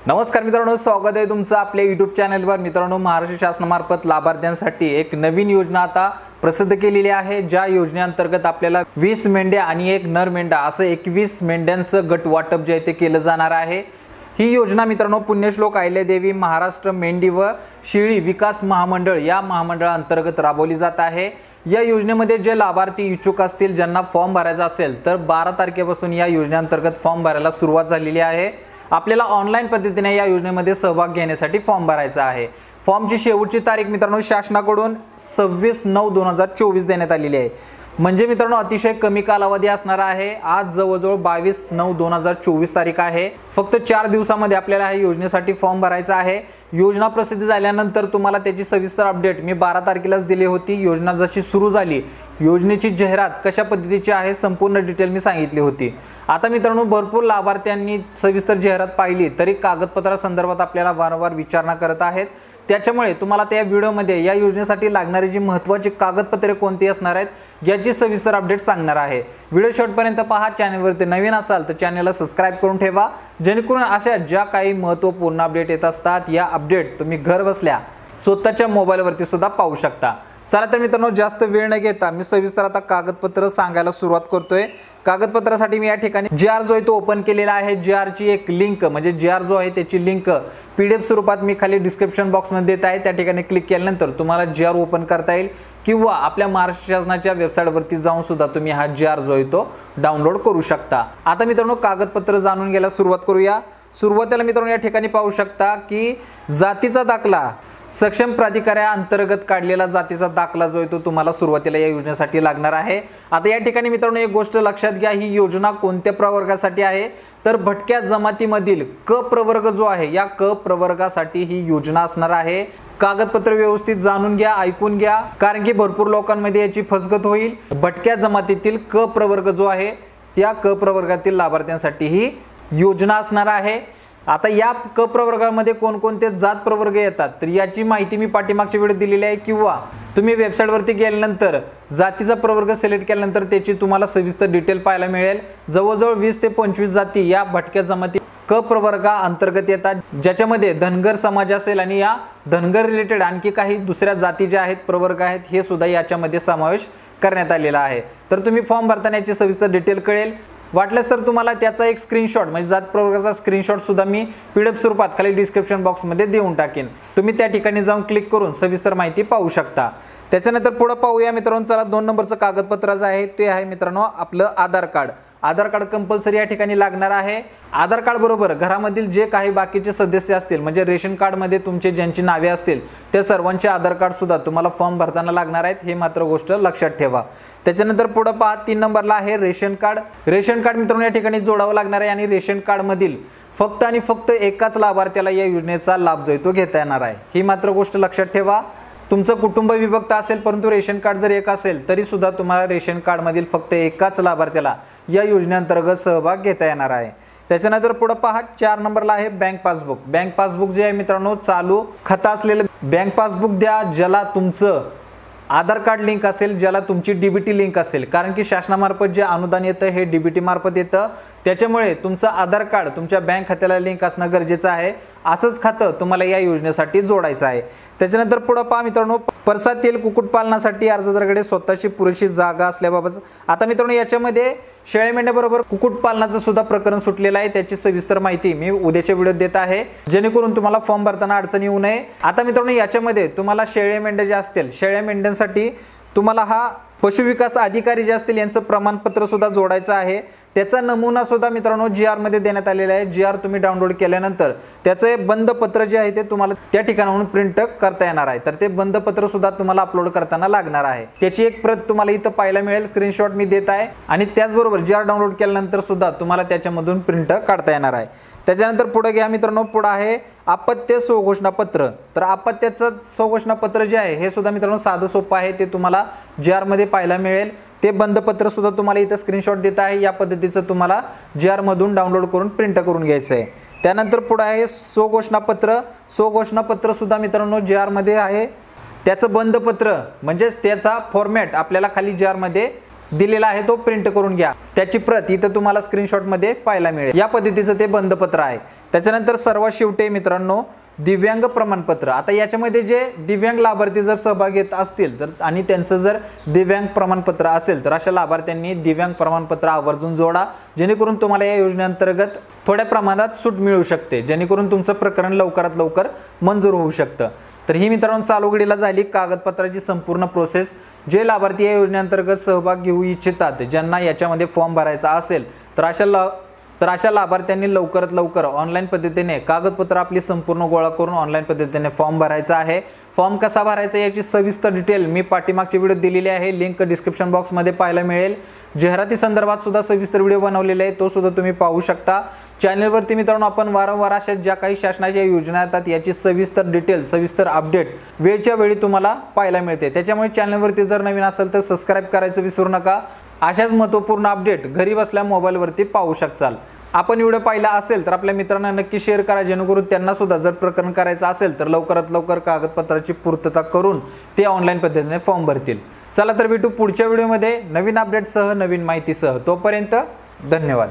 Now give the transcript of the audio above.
नमस्कार मित्रांनो, स्वागत आहे तुमचं आपल्या YouTube चॅनलवर। मित्रांनो, महाराष्ट्र शासनामार्फत लाभार्थ्यांसाठी एक नवीन योजना आता प्रसिद्ध केलेली आहे। ज्या योजनेअंतर्गत आपल्याला 20 मेंढ्या आणि एक नर मेंढा असं 21 मेंढ्यांचं गट वाटप जे आहे ते केलं जाणार आहे। ही योजना मित्रांनो पुण्यश्लोक अहिल्यादेवी महाराष्ट्र मेंढी व शेळी विकास महामंडळ या महामंडळाअंतर्गत राबवली जात आहे। या योजनेमध्ये जे लाभार्थी इच्छुक असतील, ज्यांना फॉर्म भरायचा असेल, तर 12 तारखेपासून या योजनेअंतर्गत फॉर्म भरायला सुरुवात झालेली आहे। आपल्याला ऑनलाईन पद्धतीने या योजनेमध्ये सहभाग घेण्यासाठी फॉर्म भरायचा आहे। फॉर्मची शेवटची तारीख मित्रांनो शासनाकडून 26/9/2024 देण्यात आलेली आहे। म्हणजे मित्रांनो अतिशय कमी कालावधी असणार आहे। आज जवळजवळ 22/9/2024 तारीख आहे। फक्त 4 दिवसांमध्ये आपल्याला या योजनेसाठी फॉर्म भरायचा आहे। योजना प्रसिद्ध झाल्यानंतर तुम्हाला त्याची सविस्तर अपडेट मी 12 तारखेलाच दिली होती। योजना जशी सुरू झाली, योजनेची जाहिरात कशा पद्धतीची आहे, संपूर्ण डिटेल मी सांगितली होती। आता मित्रांनो भरपूर लाभार्थ्यांनी सविस्तर जाहिरात पाहिली तरी कागदपत्रासंदर्भात आपल्याला वारंवार विचारणा करत आहेत। त्याच्यामुळे तुम्हाला त्या व्हिडिओमध्ये या योजनेसाठी लागणारी जी महत्त्वाची कागदपत्रे कोणती असणार आहेत याची सविस्तर अपडेट सांगणार आहे। व्हिडिओ शेवटपर्यंत पहा। चॅनलवरती नवीन असाल तर चॅनलला सबस्क्राइब करून ठेवा, जेणेकरून अशा ज्या काही महत्त्वपूर्ण अपडेट येत असतात या अपडेट तुम्ही घर बसल्या स्वतःच्या मोबाईलवरती सुद्धा पाहू शकता। चला तर मित्रांनो जास्त वेळ न घेता मी सविस्तर आता कागदपत्र सांगायला सुरुवात करतोय। कागदपत्रासाठी मी या ठिकाणी जीआर जो आहे तो ओपन केलेला आहे। जीआर ची एक लिंक म्हणजे जीआर जो आहे त्याची लिंक पीडीएफ स्वरूपात मी खाली डिस्क्रिप्शन बॉक्स मध्ये देत आहे। त्या ठिकाणी क्लिक केल्यानंतर तुम्हाला जीआर ओपन करता येईल किंवा आपल्या महाराष्ट्र शासनाच्या वेबसाईट वरती जाऊन सुद्धा तुम्ही हा जीआर जो आहे तो डाउनलोड करू शकता। आता मित्रांनो कागदपत्र जाणून घ्यायला सुरुवात करूया। सुरुवातीला मित्रांनो या ठिकाणी पाहू शकता की जातीचा दाखला, सक्षम प्राधिकाऱ्याअंतर्गत काढलेला जातीचा दाखला जो आहे तो तुम्हाला सुरुवातीला या योजनेसाठी लागणार आहे। आता या ठिकाणी मित्रांनो एक गोष्ट लक्षात घ्या, ही योजना कोणत्या प्रवर्गासाठी आहे तर भटक्या जमातीमधील क प्रवर्ग जो आहे या क प्रवर्गासाठी ही योजना असणार आहे। कागदपत्र व्यवस्थित जाणून घ्या, ऐकून घ्या, कारण की भरपूर लोकांमध्ये याची फसगत होईल। भटक्या जमातीतील क प्रवर्ग जो आहे त्या क प्रवर्गातील लाभार्थ्यांसाठी ही योजना असणार आहे। आता या क प्रवर्गामध्ये कोणकोणते जात प्रवर्ग येतात तर याची माहिती मी पाठीमागच्या व्हिडिओ दिलेली आहे, किंवा तुम्ही वेबसाईट वरती गेल्यानंतर जातीचा प्रवर्ग सिलेक्ट केल्यानंतर त्याची तुम्हाला सविस्तर डिटेल पाहायला मिळेल। जवळजवळ 20 ते 25 जाती या भटक्या जमाती क प्रवर्गा अंतर्गत येतात, ज्याच्यामध्ये धनगर समाज असेल आणि या धनगर रिलेटेड आणखी काही दुसऱ्या जाती ज्या आहेत, प्रवर्ग आहेत, हे सुद्धा याच्यामध्ये समावेश करण्यात आलेला आहे। तर तुम्ही फॉर्म भरताना याची सविस्तर डिटेल कळेल। वाटल्यास तर तुम्हाला त्याचा एक स्क्रीनशॉट म्हणजे जात प्रवर्गाचा स्क्रीनशॉट सुद्धा मी पीडीएफ स्वरूपात खाली डिस्क्रिप्शन बॉक्स मध्ये देऊन टाकेन। तुम्ही त्या ठिकाणी जाऊन क्लिक करून सविस्तर माहिती पाहू शकता। त्याच्यानंतर पुढे पाहूया मित्रांनो, चला 2 नंबरचं कागदपत्र जे आहे ते आहे मित्रांनो आपलं आधार कार्ड। आधार कार्ड कंपल्सरी या ठिकाणी लागणार आहे। आधार कार्ड बरोबर घरामधील जे काही बाकीचे सदस्य असतील म्हणजे रेशन कार्ड मध्ये तुमचे ज्यांची नावे असतील त्या सर्वांचे आधार कार्ड सुद्धा तुम्हाला फॉर्म भरताना लागणार आहेत, हे मात्र गोष्ट लक्षात ठेवा। त्याच्यानंतर पुढे पहा 3 नंबरला आहे रेशन कार्ड। रेशन कार्ड मित्रांनो या ठिकाणी जोडावं लागणार आहे आणि रेशन कार्ड मधील फक्त आणि फक्त एकाच लाभार्थ्याला या योजनेचा लाभ जो आहे तो घेता येणार आहे, ही मात्र गोष्ट लक्षात ठेवा। तुमचं कुटुंब विभक्त असेल परंतु रेशन कार्ड जर एक असेल तरी सुद्धा तुम्हाला रेशन कार्ड मधील फक्त एकाच लाभार्थ्याला या योजनेअंतर्गत सहभाग घेता येणार आहे। त्याच्यानंतर पुढे पहा 4 नंबरला आहे बँक पासबुक। बँक पासबुक जे आहे मित्रांनो चालू खाता असलेलं बँक पासबुक द्या, ज्याला तुमचं आधार कार्ड लिंक असेल, ज्याला तुमची डीबीटी लिंक असेल, कारण की शासनामार्फत जे अनुदान येतं हे डीबीटी मार्फत येतं, त्याच्यामुळे तुमचं आधार कार्ड तुमच्या बँक खात्याला लिंक असणं गरजेचं आहे। असंच खातं तुम्हाला या योजनेसाठी जोडायचं आहे। त्याच्यानंतर पुढे पहा मित्रांनो परसा तेल कुक्कुटपालनासाठी अर्जदाराकडे स्वतःची पुरेशी जागा असल्याबाबत। आता मित्रांनो याच्यामध्ये शेळ्या मेंढ्याबरोबर कुक्कुटपालनाचं सुद्धा प्रकरण सुटलेलं आहे, त्याची सविस्तर माहिती मी उद्याच्या व्हिडिओत देत आहे, जेणेकरून तुम्हाला फॉर्म भरताना अडचण येऊ नये। आता मित्रांनो याच्यामध्ये तुम्हाला शेळ्या मेंढ्या ज्या असतील, शेळ्या मेंढ्यांसाठी तुम्हाला हा पशुविकास अधिकारी जे असतील यांचं प्रमाणपत्र सुद्धा जोडायचं आहे। त्याचा नमुना सुद्धा मित्रांनो जीआर मध्ये देण्यात आलेला आहे। जीआर तुम्ही डाउनलोड केल्यानंतर त्याचे बंद पत्र जे आहे ते तुम्हाला त्या ठिकाणाहून प्रिंट करता येणार आहे, तर ते बंद पत्र सुद्धा तुम्हाला अपलोड करताना लागणार आहे। त्याची एक प्रत तुम्हाला इथं पाहायला मिळेल, स्क्रीनशॉट मी देत आहे, आणि त्याचबरोबर जीआर डाउनलोड केल्यानंतर सुद्धा तुम्हाला त्याच्यामधून प्रिंट काढता येणार आहे। त्याच्यानंतर पुढे घ्या मित्रांनो, पुढे आहे आपत्य स्वघोषणापत्र। तर आपत्याचं स्वघोषणापत्र जे आहे हे सुद्धा मित्रांनो साधं सोपं आहे, ते तुम्हाला जीआर मध्ये पाहायला मिळेल। ते बंदपत्र सुद्धा तुम्हाला इथं स्क्रीनशॉट देत आहे, या पद्धतीचं तुम्हाला जीआर मधून डाउनलोड करून प्रिंट करून घ्यायचं आहे। त्यानंतर पुढे आहे स्वघोषणापत्र। स्वघोषणापत्र सुद्धा मित्रांनो जीआर मध्ये आहे, त्याचं बंदपत्र म्हणजे त्याचा फॉर्मॅट आपल्याला खाली जीआर मध्ये दिलेला आहे तो प्रिंट करून घ्या। त्याची प्रत इथं तुम्हाला स्क्रीनशॉटमध्ये पाहायला मिळेल। या पद्धतीचं ते बंधपत्र आहे। त्याच्यानंतर सर्वात शेवटी मित्रांनो दिव्यांग प्रमाणपत्र। आता याच्यामध्ये जे दिव्यांग लाभार्थी जर सहभाग घेत असतील तर आणि त्यांचं जर दिव्यांग प्रमाणपत्र असेल तर अशा लाभार्थ्यांनी दिव्यांग प्रमाणपत्र आवर्जून जोडा, जेणेकरून तुम्हाला या योजनेअंतर्गत थोड्या प्रमाणात सूट मिळू शकते, जेणेकरून तुमचं प्रकरण लवकरात लवकर मंजूर होऊ शकतं। तर ही मित्रांनो चालू घडीला झाली कागदपत्राची संपूर्ण प्रोसेस। जे लाभार्थी या योजनेअंतर्गत सहभाग घेऊ इच्छितात, ज्यांना याच्यामध्ये फॉर्म भरायचा असेल तर अशा लाभार्थ्यांनी लवकरात लवकर ऑनलाईन पद्धतीने कागदपत्र आपली संपूर्ण गोळा करून ऑनलाईन पद्धतीने फॉर्म भरायचा आहे। फॉर्म कसा भरायचा याची सविस्तर डिटेल मी पाठीमागची व्हिडिओ दिलेली आहे, लिंक डिस्क्रिप्शन बॉक्समध्ये पाहायला मिळेल। जाहिराती संदर्भात सुद्धा सविस्तर व्हिडिओ बनवलेला आहे, तो सुद्धा तुम्ही पाहू शकता। चॅनलवरती मित्रांनो आपण वारंवार अशा ज्या काही शासनाच्या योजना येतात याची सविस्तर डिटेल, सविस्तर अपडेट वेळच्या वेळी तुम्हाला पाहायला मिळते। त्याच्यामुळे चॅनलवरती जर नवीन असेल तर सबस्क्राईब करायचं विसरू नका। अशाच महत्त्वपूर्ण अपडेट घरी बसल्या मोबाईलवरती पाहू शकाल। आपण व्हिडिओ पाहिला असेल तर आपल्या मित्रांना नक्की शेअर करा, जेणेकरून त्यांना सुद्धा जर प्रकरण करायचं असेल तर लवकरात लवकर कागदपत्राची पूर्तता करून ते ऑनलाईन पद्धतीने फॉर्म भरतील। चला तर भेटू पुढच्या व्हिडिओमध्ये नवीन अपडेटसह, नवीन माहितीसह। तोपर्यंत धन्यवाद।